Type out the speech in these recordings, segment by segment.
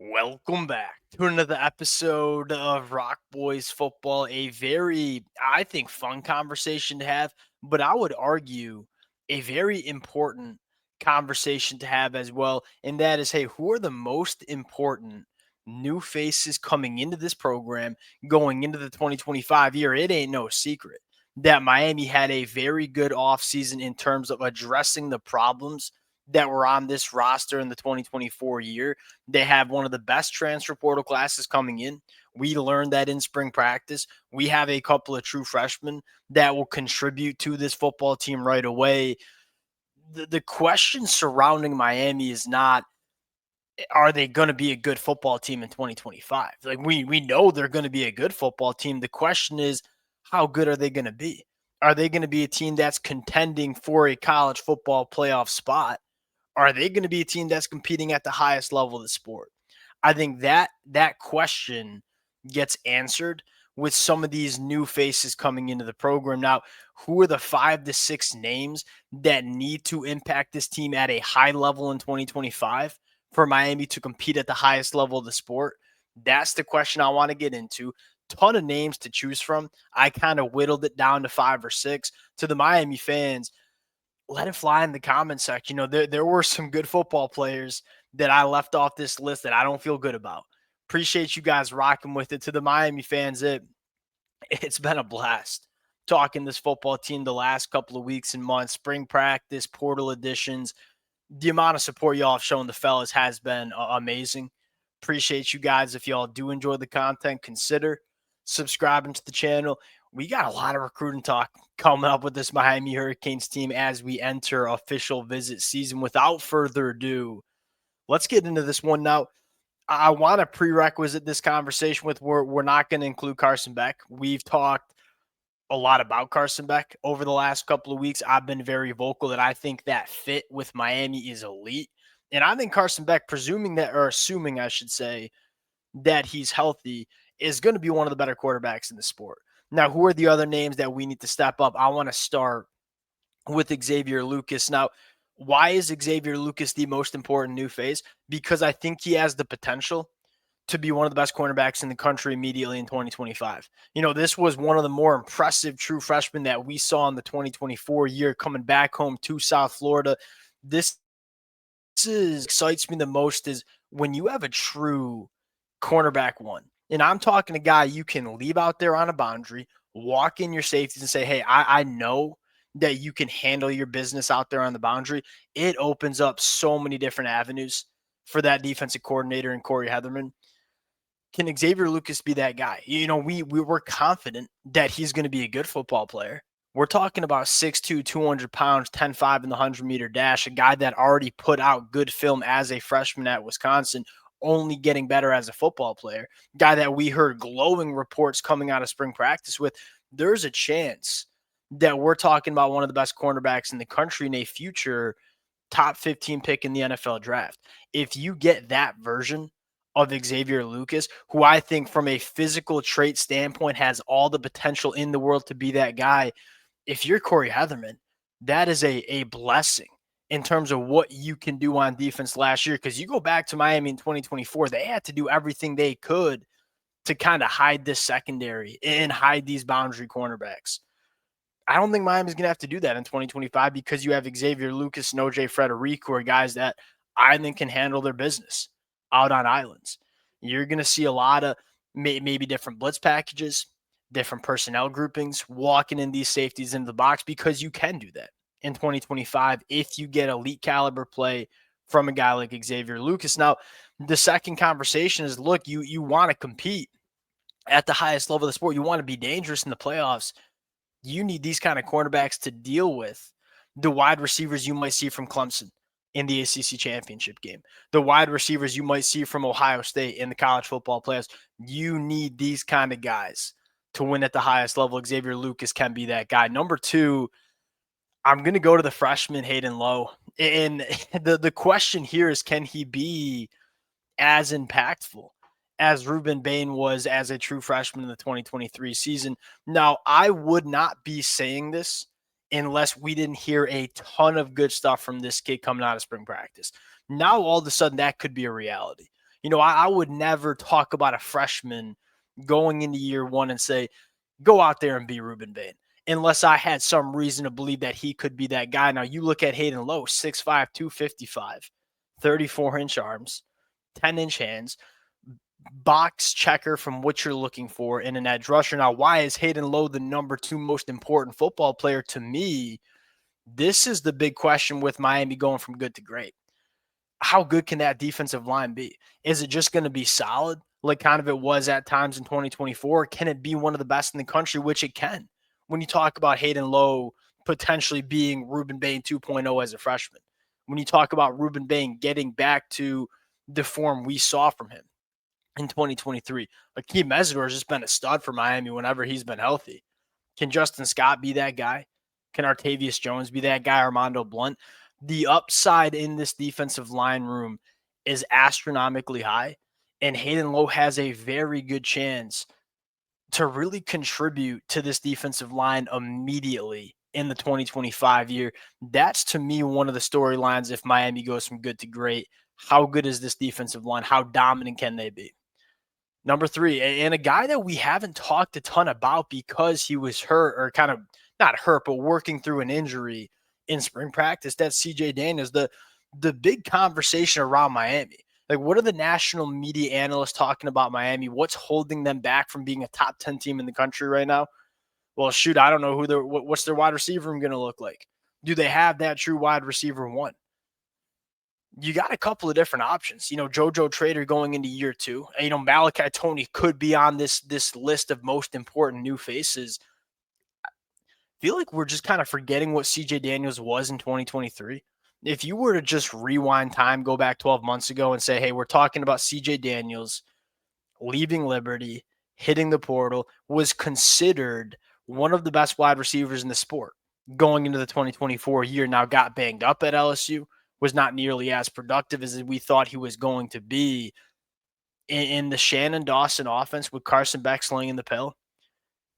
Welcome back to another episode of Rock Boys Football. A very, I think, fun conversation to have, but I would argue a very important conversation to have as well. And that is, hey, who are the most important new faces coming into this program going into the 2025 year? It ain't no secret that Miami had a very good offseason in terms of addressing the problems that were on this roster in the 2024 year. They have one of the best transfer portal classes coming in. We learned that in spring practice. We have a couple of true freshmen that will contribute to this football team right away. The question surrounding Miami is not, are they going to be a good football team in 2025? Like we know they're going to be a good football team. The question is, how good are they going to be? Are they going to be a team that's contending for a college football playoff spot? Are they going to be a team that's competing at the highest level of the sport? I think that question gets answered with some of these new faces coming into the program. Now, who are the 5 to 6 names that need to impact this team at a high level in 2025 for Miami to compete at the highest level of the sport? That's the question I want to get into. Ton of names to choose from. I kind of whittled it down to 5 or 6. To the Miami fans, let it fly in the comment section. There were some good football players that I left off this list that I don't feel good about. Appreciate you guys rocking with it. To the Miami fans, it's been a blast talking this football team the last couple of weeks and months. Spring practice, portal additions, the amount of support y'all have shown the fellas has been amazing. Appreciate you guys. If y'all do enjoy the content, consider subscribing to the channel. We got a lot of recruiting talk coming up with this Miami Hurricanes team as we enter official visit season. Without further ado, let's get into this one now. I want to prerequisite this conversation with we're not going to include Carson Beck. We've talked a lot about Carson Beck over the last couple of weeks. I've been very vocal that I think that fit with Miami is elite. And I think Carson Beck, assuming I should say, that he's healthy, is going to be one of the better quarterbacks in the sport. Now, who are the other names that we need to step up? I want to start with Xavier Lucas. Now, why is Xavier Lucas the most important new face? Because I think he has the potential to be one of the best cornerbacks in the country immediately in 2025. This was one of the more impressive true freshmen that we saw in the 2024 year coming back home to South Florida. This excites me the most is when you have a true cornerback one. And I'm talking a guy you can leave out there on a boundary, walk in your safeties and say, hey, I know that you can handle your business out there on the boundary. It opens up so many different avenues for that defensive coordinator and Corey Heatherman. Can Xavier Lucas be that guy? We were confident that he's going to be a good football player. We're talking about 6'2", 200 pounds, 10.5 in the 100-meter dash, a guy that already put out good film as a freshman at Wisconsin, only getting better as a football player, guy that we heard glowing reports coming out of spring practice with. There's a chance that we're talking about one of the best cornerbacks in the country in a future top 15 pick in the NFL draft. If you get that version of Xavier Lucas, who I think from a physical trait standpoint has all the potential in the world to be that guy, if you're Corey Heatherman, that is a blessing in terms of what you can do on defense last year. Because you go back to Miami in 2024, they had to do everything they could to kind of hide this secondary and hide these boundary cornerbacks. I don't think Miami's going to have to do that in 2025 because you have Xavier Lucas and OJ Frederico, who are guys that I think can handle their business out on islands. You're going to see a lot of maybe different blitz packages, different personnel groupings, walking in these safeties into the box because you can do that in 2025 if you get elite caliber play from a guy like Xavier Lucas. Now, the second conversation is, look, you want to compete at the highest level of the sport. You want to be dangerous in the playoffs. You need these kind of cornerbacks to deal with the wide receivers you might see from Clemson in the ACC championship game, the wide receivers you might see from Ohio State in the college football playoffs. You need these kind of guys to win at the highest level. Xavier Lucas can be that guy. Number two, I'm going to go to the freshman Hayden Low. And the question here is, can he be as impactful as Ruben Bain was as a true freshman in the 2023 season? Now, I would not be saying this unless we didn't hear a ton of good stuff from this kid coming out of spring practice. Now, all of a sudden, that could be a reality. I would never talk about a freshman going into year one and say, go out there and be Ruben Bain, unless I had some reason to believe that he could be that guy. Now, you look at Hayden Low, 6'5", 255, 34-inch arms, 10-inch hands, box checker from what you're looking for in an edge rusher. Now, why is Hayden Low the number 2 most important football player to me? This is the big question with Miami going from good to great. How good can that defensive line be? Is it just going to be solid, like kind of it was at times in 2024? Can it be one of the best in the country, which it can? When you talk about Hayden Low potentially being Ruben Bain 2.0 as a freshman, when you talk about Ruben Bain getting back to the form we saw from him in 2023, Akeem Mesidor has just been a stud for Miami whenever he's been healthy. Can Justin Scott be that guy? Can Artavius Jones be that guy? Armando Blunt? The upside in this defensive line room is astronomically high, and Hayden Low has a very good chance to really contribute to this defensive line immediately in the 2025 year. That's, to me, one of the storylines if Miami goes from good to great. How good is this defensive line? How dominant can they be? Number 3, and a guy that we haven't talked a ton about because he was hurt, or kind of not hurt, but working through an injury in spring practice, that's CJ Daniels. The big conversation around Miami. Like, what are the national media analysts talking about Miami? What's holding them back from being a top 10 team in the country right now? Well, shoot, I don't know what's their wide receiver room going to look like. Do they have that true wide receiver one? You got a couple of different options. JoJo Trader going into year 2. And, Malachi Tony could be on this list of most important new faces. I feel like we're just kind of forgetting what CJ Daniels was in 2023. If you were to just rewind time, go back 12 months ago and say, hey, we're talking about CJ Daniels leaving Liberty, hitting the portal, was considered one of the best wide receivers in the sport going into the 2024 year. Now got banged up at LSU, was not nearly as productive as we thought he was going to be. In the Shannon Dawson offense with Carson Beck slinging the pill,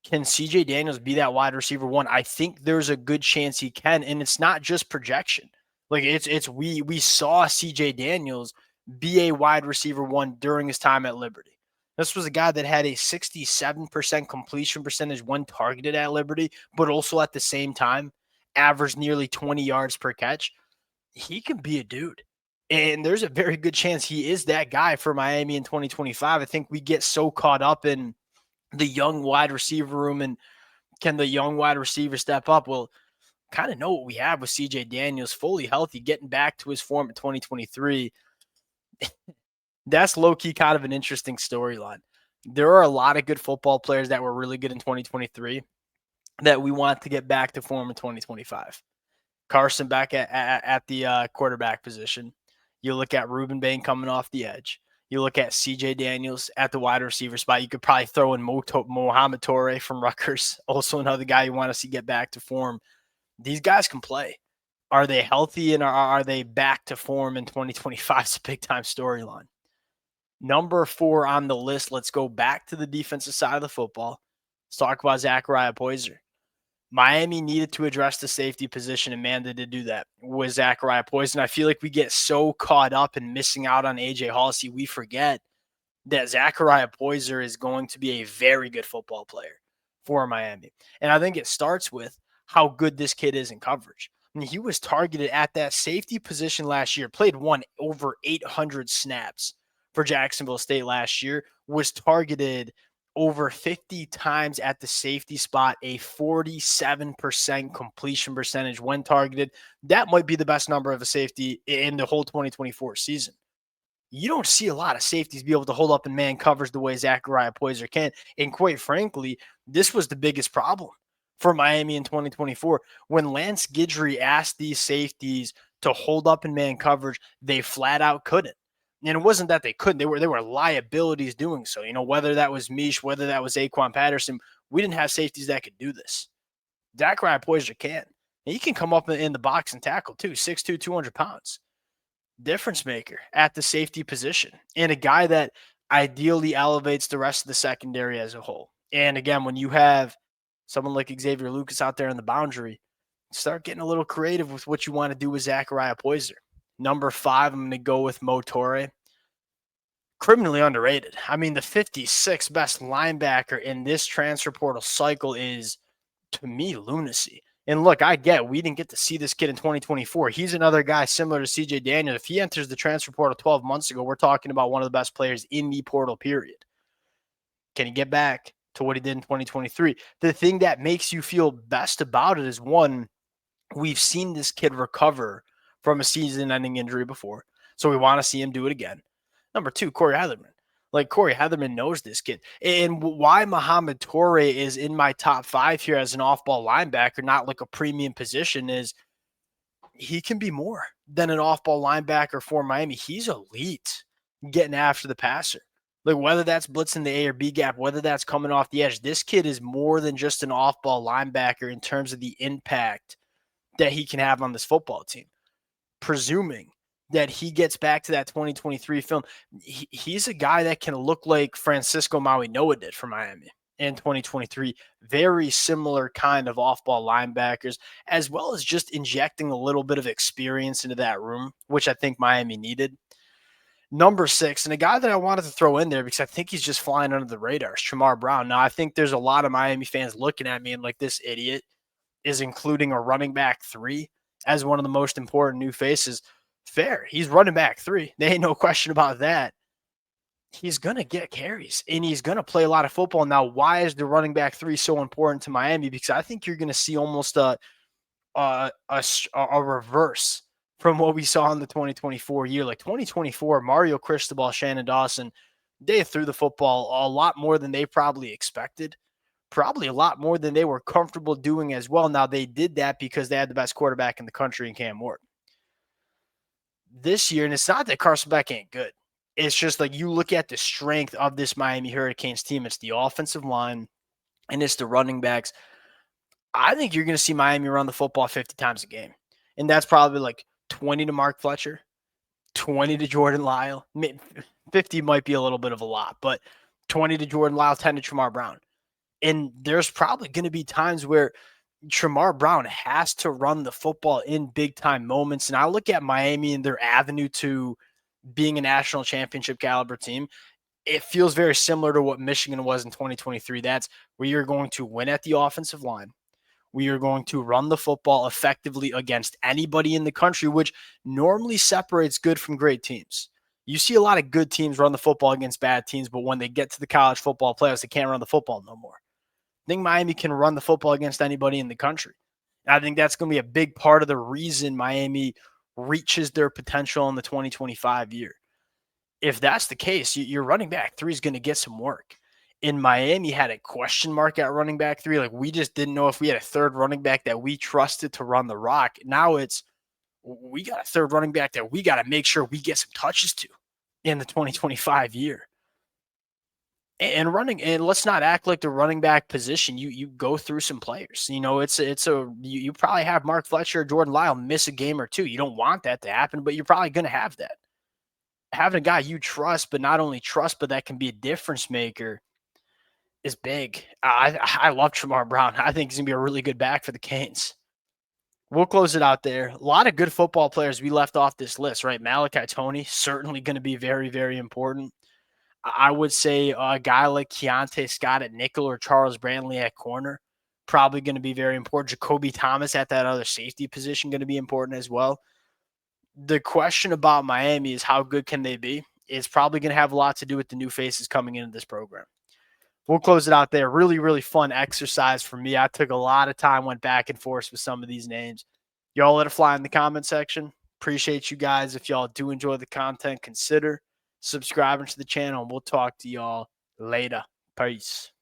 can CJ Daniels be that wide receiver one? I think there's a good chance he can, and it's not just projection. Like, we saw CJ Daniels be a wide receiver one during his time at Liberty. This was a guy that had a 67% completion percentage when targeted at Liberty, but also at the same time averaged nearly 20 yards per catch. He can be a dude. And there's a very good chance he is that guy for Miami in 2025. I think we get so caught up in the young wide receiver room and can the young wide receiver step up? Well, kind of know what we have with CJ Daniels, fully healthy, getting back to his form in 2023. That's low-key kind of an interesting storyline. There are a lot of good football players that were really good in 2023 that we want to get back to form in 2025. Carson Beck at the quarterback position. You look at Ruben Bain coming off the edge. You look at CJ Daniels at the wide receiver spot. You could probably throw in Mohamed Torre from Rutgers, also another guy you want to see get back to form. These guys can play. Are they healthy and are they back to form in 2025? It's a big-time storyline. Number 4 on the list, let's go back to the defensive side of the football. Let's talk about Zachariah Poiser. Miami needed to address the safety position, and man, they did do that with Zachariah Poiser. I feel like we get so caught up in missing out on A.J. Hollisey, we forget that Zachariah Poiser is going to be a very good football player for Miami. And I think it starts with how good this kid is in coverage. I mean, he was targeted at that safety position last year, played over 800 snaps for Jacksonville State last year, was targeted over 50 times at the safety spot, a 47% completion percentage when targeted. That might be the best number of a safety in the whole 2024 season. You don't see a lot of safeties be able to hold up in man coverage the way Zachariah Poiser can. And quite frankly, this was the biggest problem for Miami in 2024. When Lance Guidry asked these safeties to hold up in man coverage, they flat out couldn't. And it wasn't that they couldn't. They were liabilities doing so. Whether that was Mish, whether that was Aquan Patterson, we didn't have safeties that could do this. Zachariah Poiser can. And he can come up in the box and tackle too, 6'2", 200 pounds. Difference maker at the safety position, and a guy that ideally elevates the rest of the secondary as a whole. And again, when you have someone like Xavier Lucas out there on the boundary, start getting a little creative with what you want to do with Zachariah Poiser. Number 5, I'm going to go with Mo Torre. criminally underrated. I mean, the 56th best linebacker in this transfer portal cycle is, to me, lunacy. And look, I get we didn't get to see this kid in 2024. He's another guy similar to CJ Daniel. If he enters the transfer portal 12 months ago, we're talking about one of the best players in the portal, period. Can he get back to what he did in 2023? The thing that makes you feel best about it is, one, we've seen this kid recover from a season-ending injury before, so we want to see him do it again. Number two, Corey Heatherman. Like, Corey Heatherman knows this kid. And why Muhammad Toure is in my top 5 here as an off-ball linebacker, not like a premium position, is he can be more than an off-ball linebacker for Miami. He's elite getting after the passer. Like, whether that's blitzing the A or B gap, whether that's coming off the edge, this kid is more than just an off-ball linebacker in terms of the impact that he can have on this football team. Presuming that he gets back to that 2023 film, he's a guy that can look like Francisco Maui-Noah did for Miami in 2023. Very similar kind of off-ball linebackers, as well as just injecting a little bit of experience into that room, which I think Miami needed. Number 6, and a guy that I wanted to throw in there because I think he's just flying under the radar, is Jamar Brown. Now, I think there's a lot of Miami fans looking at me and like, this idiot is including a running back 3 as one of the most important new faces. Fair. He's running back 3. There ain't no question about that. He's going to get carries, and he's going to play a lot of football. Now, why is the running back 3 so important to Miami? Because I think you're going to see almost a reverse from what we saw in the 2024 year. Like 2024, Mario Cristobal, Shannon Dawson, they threw the football a lot more than they probably expected. Probably a lot more than they were comfortable doing as well. Now, they did that because they had the best quarterback in the country in Cam Ward. This year, and it's not that Carson Beck ain't good. It's just like, you look at the strength of this Miami Hurricanes team. It's the offensive line, and it's the running backs. I think you're going to see Miami run the football 50 times a game. And that's probably like 20 to Mark Fletcher, 20 to Jordan Lyle. 50 might be a little bit of a lot, but 20 to Jordan Lyle, 10 to Jamar Brown. And there's probably going to be times where Jamar Brown has to run the football in big-time moments. And I look at Miami and their avenue to being a national championship caliber team. It feels very similar to what Michigan was in 2023. That's where you're going to win at the offensive line. We are going to run the football effectively against anybody in the country, which normally separates good from great teams. You see a lot of good teams run the football against bad teams, but when they get to the college football playoffs, they can't run the football no more. I think Miami can run the football against anybody in the country. And I think that's going to be a big part of the reason Miami reaches their potential in the 2025 year. If that's the case, your running back 3 is going to get some work. In Miami had a question mark at running back 3. Like, we just didn't know if we had a third running back that we trusted to run the rock. Now it's, we got a third running back that we got to make sure we get some touches to in the 2025 year. And let's not act like the running back position. You go through some players. You know, you probably have Mark Fletcher or Jordan Lyle miss a game or two. You don't want that to happen, but you're probably going to have that. Having a guy you trust, but not only trust, but that can be a difference maker, is big. I love Jamar Brown. I think he's going to be a really good back for the Canes. We'll close it out there. A lot of good football players we left off this list, right? Malachi Toney, certainly going to be very, very important. I would say a guy like Keontae Scott at nickel or Charles Brantley at corner, probably going to be very important. Jacoby Thomas at that other safety position, going to be important as well. The question about Miami is how good can they be? It's probably going to have a lot to do with the new faces coming into this program. We'll close it out there. Really, really fun exercise for me. I took a lot of time, went back and forth with some of these names. Y'all let it fly in the comment section. Appreciate you guys. If y'all do enjoy the content, consider subscribing to the channel, and we'll talk to y'all later. Peace.